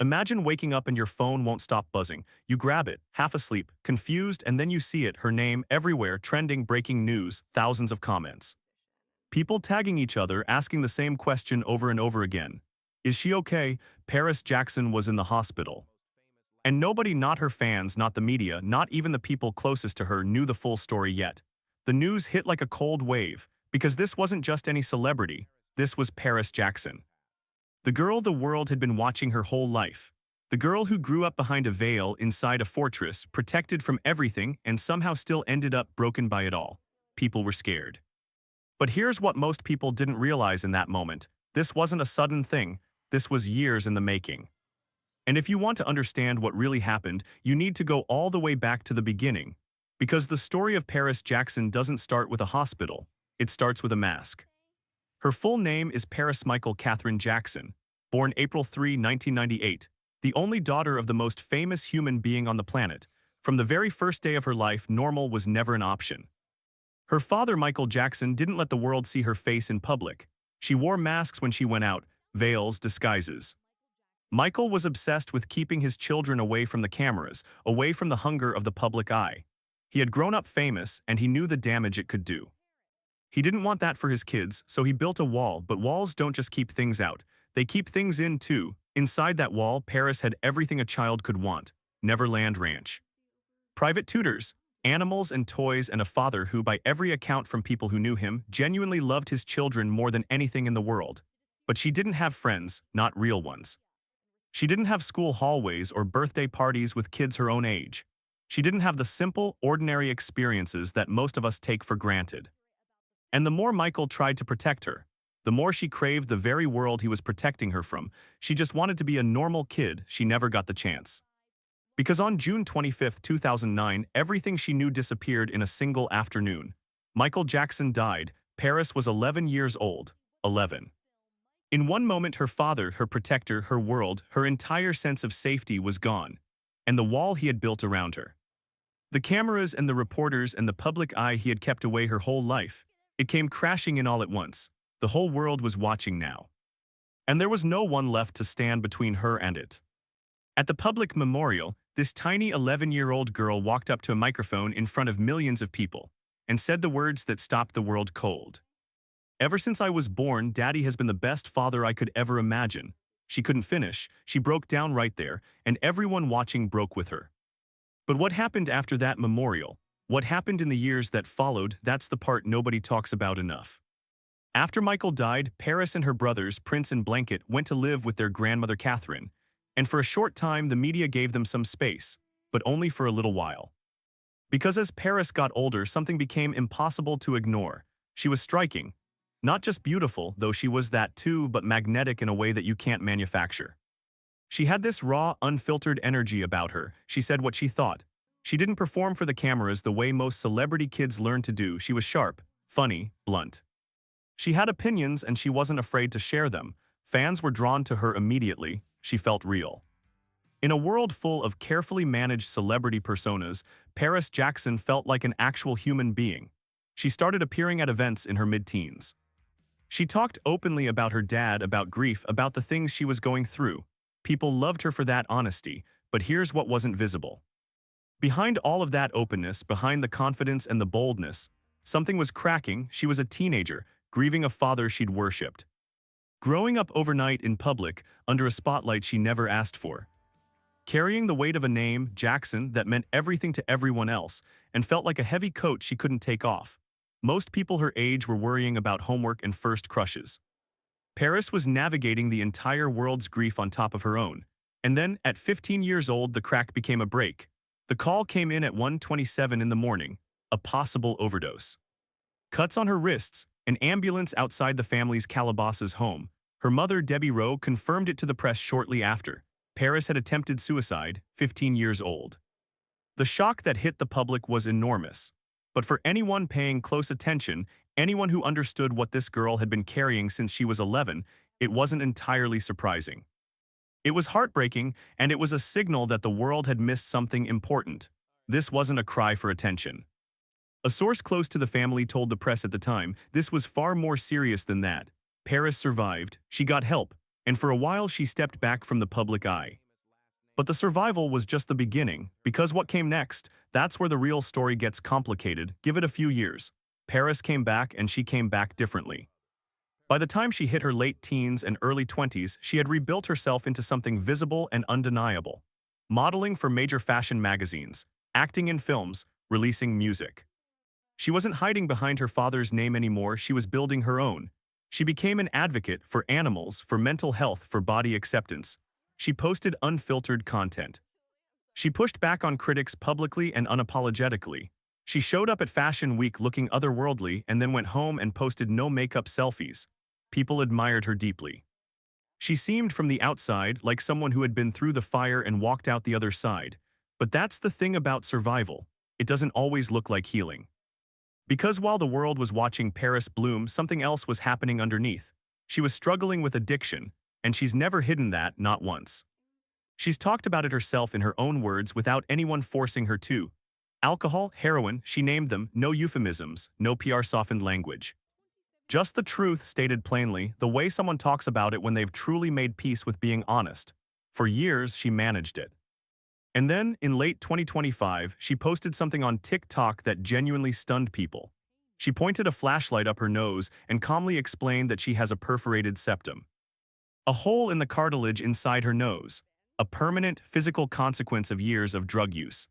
Imagine waking up and your phone won't stop buzzing. You grab it, half asleep, confused, and then you see it, her name, everywhere, trending, breaking news, thousands of comments. People tagging each other, asking the same question over and over again. Is she okay? Paris Jackson was in the hospital. And nobody, not her fans, not the media, not even the people closest to her, knew the full story yet. The news hit like a cold wave, because this wasn't just any celebrity, this was Paris Jackson. The girl the world had been watching her whole life. The girl who grew up behind a veil inside a fortress, protected from everything, and somehow still ended up broken by it all. People were scared. But here's what most people didn't realize in that moment. This wasn't a sudden thing. This was years in the making. And if you want to understand what really happened, you need to go all the way back to the beginning. Because the story of Paris Jackson doesn't start with a hospital. It starts with a mask. Her full name is Paris Michael Catherine Jackson, born April 3, 1998, the only daughter of the most famous human being on the planet. From the very first day of her life, normal was never an option. Her father, Michael Jackson, didn't let the world see her face in public. She wore masks when she went out, veils, disguises. Michael was obsessed with keeping his children away from the cameras, away from the hunger of the public eye. He had grown up famous, and he knew the damage it could do. He didn't want that for his kids, so he built a wall, but walls don't just keep things out. They keep things in too. Inside that wall, Paris had everything a child could want. Neverland Ranch. Private tutors, animals and toys, and a father who, by every account from people who knew him, genuinely loved his children more than anything in the world. But she didn't have friends, not real ones. She didn't have school hallways or birthday parties with kids her own age. She didn't have the simple, ordinary experiences that most of us take for granted. And the more Michael tried to protect her, the more she craved the very world he was protecting her from. She just wanted to be a normal kid. She never got the chance. Because on June 25, 2009, everything she knew disappeared in a single afternoon. Michael Jackson died. Paris was 11 years old. 11. In one moment, her father, her protector, her world, her entire sense of safety was gone. And the wall he had built around her. The cameras and the reporters and the public eye he had kept away her whole life. It came crashing in all at once. The whole world was watching now. And there was no one left to stand between her and it. At the public memorial, this tiny 11-year-old girl walked up to a microphone in front of millions of people and said the words that stopped the world cold. Ever since I was born, Daddy has been the best father I could ever imagine. She couldn't finish. She broke down right there, and everyone watching broke with her. But what happened after that memorial? What happened in the years that followed? That's the part nobody talks about enough. After Michael died, Paris and her brothers, Prince and Blanket, went to live with their grandmother Catherine. And for a short time, the media gave them some space, but only for a little while. Because as Paris got older, something became impossible to ignore. She was striking. Not just beautiful, though she was that too, but magnetic in a way that you can't manufacture. She had this raw, unfiltered energy about her. She said what she thought. She didn't perform for the cameras the way most celebrity kids learn to do. She was sharp, funny, blunt. She had opinions and she wasn't afraid to share them. Fans were drawn to her immediately. She felt real. In a world full of carefully managed celebrity personas, Paris Jackson felt like an actual human being. She started appearing at events in her mid-teens. She talked openly about her dad, about grief, about the things she was going through. People loved her for that honesty, but here's what wasn't visible. Behind all of that openness, behind the confidence and the boldness, something was cracking. She was a teenager, grieving a father she'd worshipped. Growing up overnight in public, under a spotlight she never asked for. Carrying the weight of a name, Jackson, that meant everything to everyone else, and felt like a heavy coat she couldn't take off. Most people her age were worrying about homework and first crushes. Paris was navigating the entire world's grief on top of her own. And then, at 15 years old, the crack became a break. The call came in at 1:27 in the morning, a possible overdose. Cuts on her wrists, an ambulance outside the family's Calabasas home. Her mother, Debbie Rowe, confirmed it to the press shortly after. Paris had attempted suicide, 15 years old. The shock that hit the public was enormous. But for anyone paying close attention, anyone who understood what this girl had been carrying since she was 11, it wasn't entirely surprising. It was heartbreaking, and it was a signal that the world had missed something important. This wasn't a cry for attention. A source close to the family told the press at the time, this was far more serious than that. Paris survived, she got help, and for a while she stepped back from the public eye. But the survival was just the beginning, because what came next, that's where the real story gets complicated. Give it a few years. Paris came back and she came back differently. By the time she hit her late teens and early 20s, she had rebuilt herself into something visible and undeniable. Modeling for major fashion magazines, acting in films, releasing music. She wasn't hiding behind her father's name anymore, she was building her own. She became an advocate for animals, for mental health, for body acceptance. She posted unfiltered content. She pushed back on critics publicly and unapologetically. She showed up at Fashion Week looking otherworldly and then went home and posted no makeup selfies. People admired her deeply. She seemed from the outside like someone who had been through the fire and walked out the other side. But that's the thing about survival. It doesn't always look like healing. Because while the world was watching Paris bloom, something else was happening underneath. She was struggling with addiction, and she's never hidden that, not once. She's talked about it herself in her own words without anyone forcing her to. Alcohol, heroin, she named them, no euphemisms, no PR-softened language. Just the truth stated plainly, the way someone talks about it when they've truly made peace with being honest. For years, she managed it. And then, in late 2025, she posted something on TikTok that genuinely stunned people. She pointed a flashlight up her nose and calmly explained that she has a perforated septum. A hole in the cartilage inside her nose. A permanent, physical consequence of years of drug use.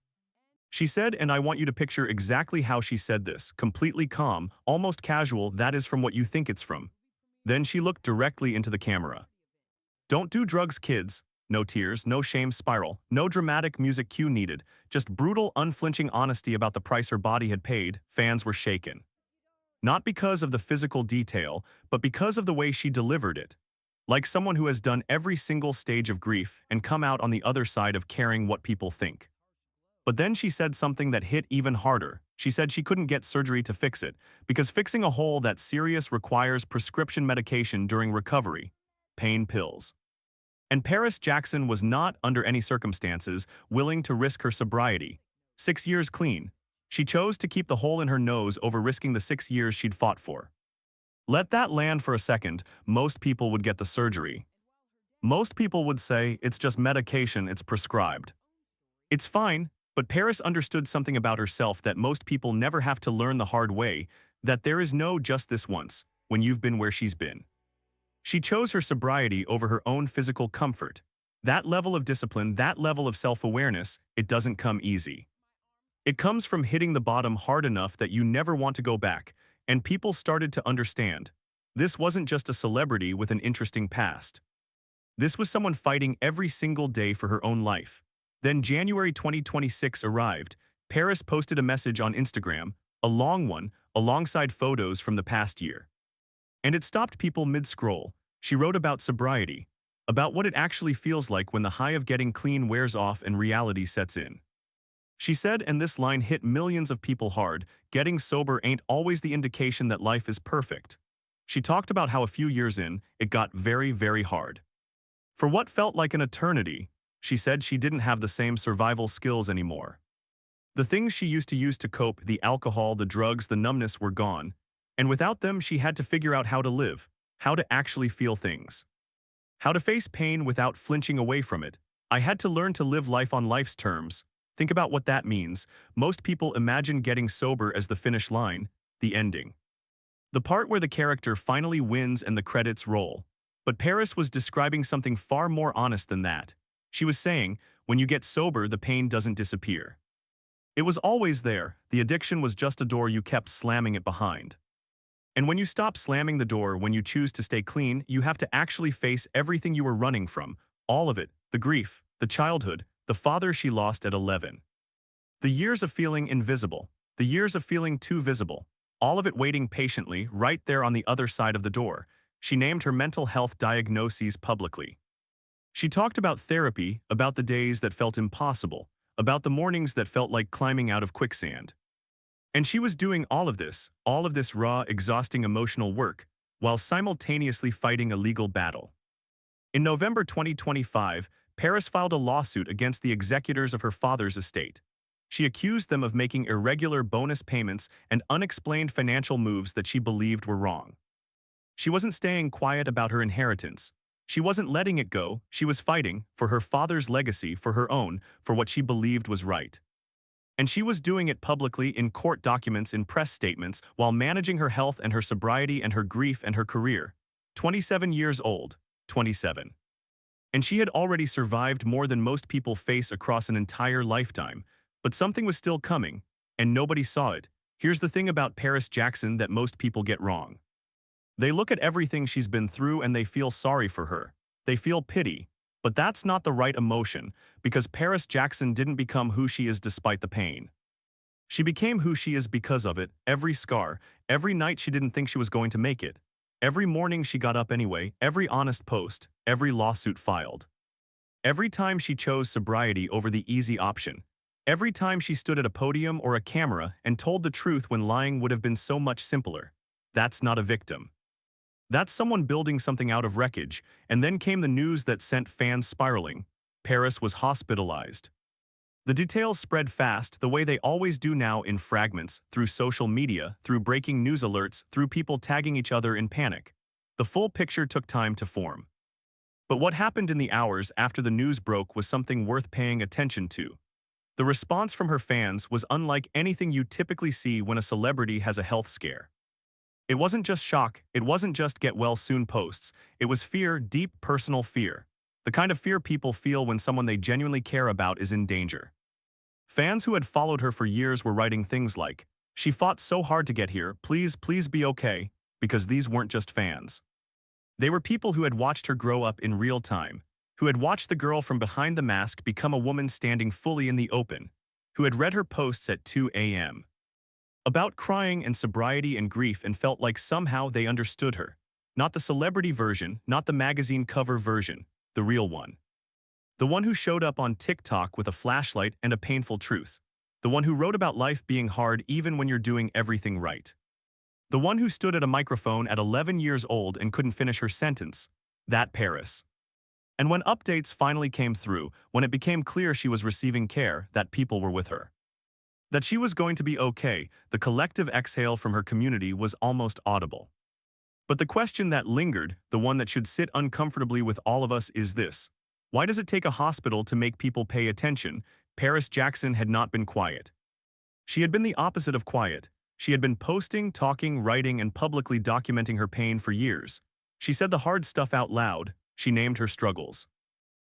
She said, and I want you to picture exactly how she said this, completely calm, almost casual, that is from what you think it's from. Then she looked directly into the camera. Don't do drugs, kids. No tears, no shame spiral, no dramatic music cue needed, just brutal, unflinching honesty about the price her body had paid. Fans were shaken. Not because of the physical detail, but because of the way she delivered it. Like someone who has done every single stage of grief and come out on the other side of caring what people think. But then she said something that hit even harder. She said she couldn't get surgery to fix it, because fixing a hole that serious requires prescription medication during recovery. Pain pills. And Paris Jackson was not, under any circumstances, willing to risk her sobriety. 6 years clean. She chose to keep the hole in her nose over risking the 6 years she'd fought for. Let that land for a second. Most people would get the surgery. Most people would say, it's just medication, it's prescribed. It's fine, but Paris understood something about herself that most people never have to learn the hard way, that there is no just this once, when you've been where she's been. She chose her sobriety over her own physical comfort. That level of discipline, that level of self-awareness, it doesn't come easy. It comes from hitting the bottom hard enough that you never want to go back, and people started to understand. This wasn't just a celebrity with an interesting past. This was someone fighting every single day for her own life. Then January 2026 arrived. Paris posted a message on Instagram, a long one, alongside photos from the past year. And it stopped people mid-scroll. She wrote about sobriety, about what it actually feels like when the high of getting clean wears off and reality sets in. She said, and this line hit millions of people hard, getting sober ain't always the indication that life is perfect. She talked about how a few years in, it got very, very hard. For what felt like an eternity, she said she didn't have the same survival skills anymore. The things she used to use to cope, the alcohol, the drugs, the numbness were gone. And without them, she had to figure out how to live, how to actually feel things. How to face pain without flinching away from it. I had to learn to live life on life's terms. Think about what that means. Most people imagine getting sober as the finish line, the ending. The part where the character finally wins and the credits roll. But Paris was describing something far more honest than that. She was saying, when you get sober, the pain doesn't disappear. It was always there. The addiction was just a door you kept slamming it behind. And when you stop slamming the door, when you choose to stay clean, you have to actually face everything you were running from. All of it. The grief, the childhood, the father she lost at 11. The years of feeling invisible. The years of feeling too visible. All of it waiting patiently, right there on the other side of the door. She named her mental health diagnoses publicly. She talked about therapy, about the days that felt impossible, about the mornings that felt like climbing out of quicksand. And she was doing all of this raw, exhausting emotional work, while simultaneously fighting a legal battle. In November 2025, Paris filed a lawsuit against the executors of her father's estate. She accused them of making irregular bonus payments and unexplained financial moves that she believed were wrong. She wasn't staying quiet about her inheritance. She wasn't letting it go, she was fighting, for her father's legacy, for her own, for what she believed was right. And she was doing it publicly in court documents, in press statements, while managing her health and her sobriety and her grief and her career. 27 years old. 27. And she had already survived more than most people face across an entire lifetime. But something was still coming, and nobody saw it. Here's the thing about Paris Jackson that most people get wrong. They look at everything she's been through and they feel sorry for her. They feel pity. But that's not the right emotion, because Paris Jackson didn't become who she is despite the pain. She became who she is because of it, every scar, every night she didn't think she was going to make it, every morning she got up anyway, every honest post, every lawsuit filed. Every time she chose sobriety over the easy option. Every time she stood at a podium or a camera and told the truth when lying would have been so much simpler. That's not a victim. That's someone building something out of wreckage, and then came the news that sent fans spiraling. Paris was hospitalized. The details spread fast, the way they always do now, in fragments, through social media, through breaking news alerts, through people tagging each other in panic. The full picture took time to form. But what happened in the hours after the news broke was something worth paying attention to. The response from her fans was unlike anything you typically see when a celebrity has a health scare. It wasn't just shock, it wasn't just get well soon posts, it was fear, deep personal fear. The kind of fear people feel when someone they genuinely care about is in danger. Fans who had followed her for years were writing things like, "She fought so hard to get here, please, please be okay," because these weren't just fans. They were people who had watched her grow up in real time, who had watched the girl from behind the mask become a woman standing fully in the open, who had read her posts at 2 a.m. about crying and sobriety and grief and felt like somehow they understood her. Not the celebrity version, not the magazine cover version, the real one. The one who showed up on TikTok with a flashlight and a painful truth. The one who wrote about life being hard even when you're doing everything right. The one who stood at a microphone at 11 years old and couldn't finish her sentence. That Paris. And when updates finally came through, when it became clear she was receiving care, that people were with her, that she was going to be okay, the collective exhale from her community was almost audible. But the question that lingered, the one that should sit uncomfortably with all of us, is this. Why does it take a hospital to make people pay attention? Paris Jackson had not been quiet. She had been the opposite of quiet. She had been posting, talking, writing, and publicly documenting her pain for years. She said the hard stuff out loud. She named her struggles.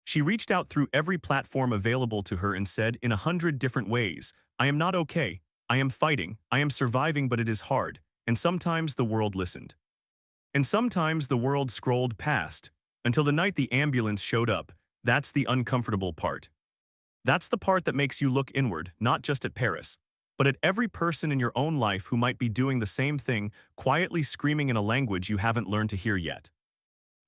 She reached out through every platform available to her and said, in 100 different ways, "I am not okay. I am fighting. I am surviving, but it is hard." And sometimes the world listened. And sometimes the world scrolled past, until the night the ambulance showed up. That's the uncomfortable part. That's the part that makes you look inward, not just at Paris, but at every person in your own life who might be doing the same thing, quietly screaming in a language you haven't learned to hear yet.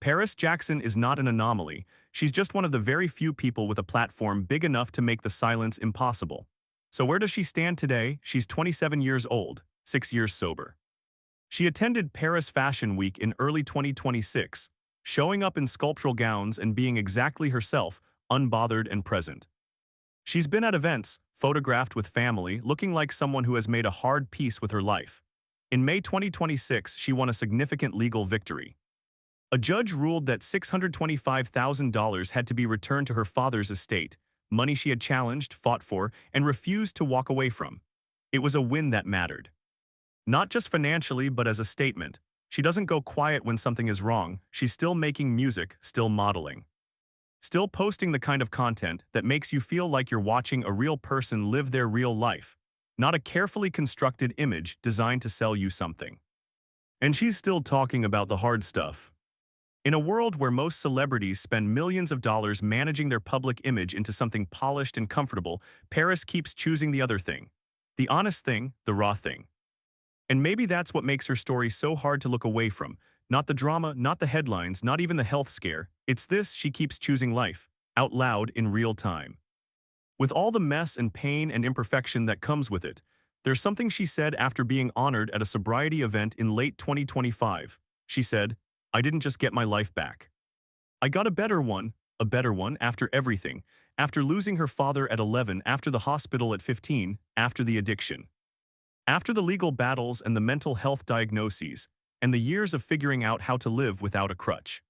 Paris Jackson is not an anomaly. She's just one of the very few people with a platform big enough to make the silence impossible. So where does she stand today? She's 27 years old, 6 years sober. She attended Paris Fashion Week in early 2026, showing up in sculptural gowns and being exactly herself, unbothered and present. She's been at events, photographed with family, looking like someone who has made a hard peace with her life. In May 2026, she won a significant legal victory. A judge ruled that $625,000 had to be returned to her father's estate, money she had challenged, fought for, and refused to walk away from. It was a win that mattered. Not just financially, but as a statement. She doesn't go quiet when something is wrong. She's still making music, still modeling. Still posting the kind of content that makes you feel like you're watching a real person live their real life, not a carefully constructed image designed to sell you something. And she's still talking about the hard stuff. In a world where most celebrities spend millions of dollars managing their public image into something polished and comfortable, Paris keeps choosing the other thing. The honest thing, the raw thing. And maybe that's what makes her story so hard to look away from. Not the drama, not the headlines, not even the health scare. It's this: she keeps choosing life, out loud in real time. With all the mess and pain and imperfection that comes with it, there's something she said after being honored at a sobriety event in late 2025. She said, "I didn't just get my life back. I got a better one after everything, after losing her father at 11, after the hospital at 15, after the addiction. After the legal battles and the mental health diagnoses, and the years of figuring out how to live without a crutch.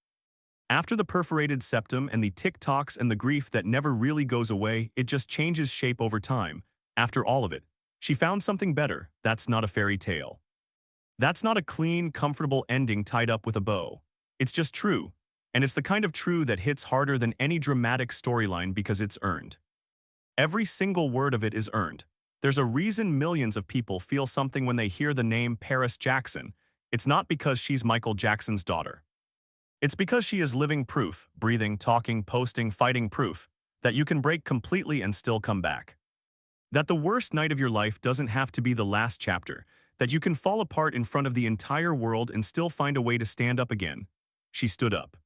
After the perforated septum and the tick-tocks and the grief that never really goes away, it just changes shape over time. After all of it, she found something better. That's not a fairy tale. That's not a clean, comfortable ending tied up with a bow. It's just true. And it's the kind of true that hits harder than any dramatic storyline because it's earned. Every single word of it is earned. There's a reason millions of people feel something when they hear the name Paris Jackson. It's not because she's Michael Jackson's daughter. It's because she is living proof, breathing, talking, posting, fighting proof, that you can break completely and still come back. That the worst night of your life doesn't have to be the last chapter, that you can fall apart in front of the entire world and still find a way to stand up again. She stood up.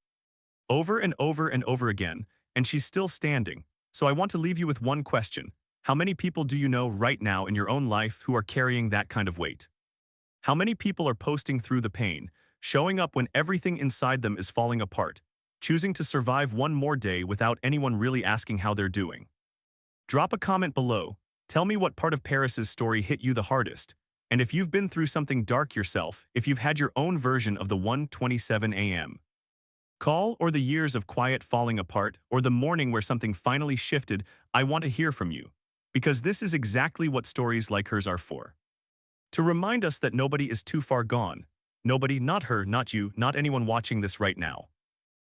Over and over and over again, and she's still standing. So I want to leave you with one question. How many people do you know right now in your own life who are carrying that kind of weight? How many people are posting through the pain, showing up when everything inside them is falling apart, choosing to survive one more day without anyone really asking how they're doing? Drop a comment below. Tell me what part of Paris's story hit you the hardest, and if you've been through something dark yourself, if you've had your own version of the 1:27 a.m. call or the years of quiet falling apart or the morning where something finally shifted, I want to hear from you. Because this is exactly what stories like hers are for. To remind us that nobody is too far gone. Nobody, not her, not you, not anyone watching this right now.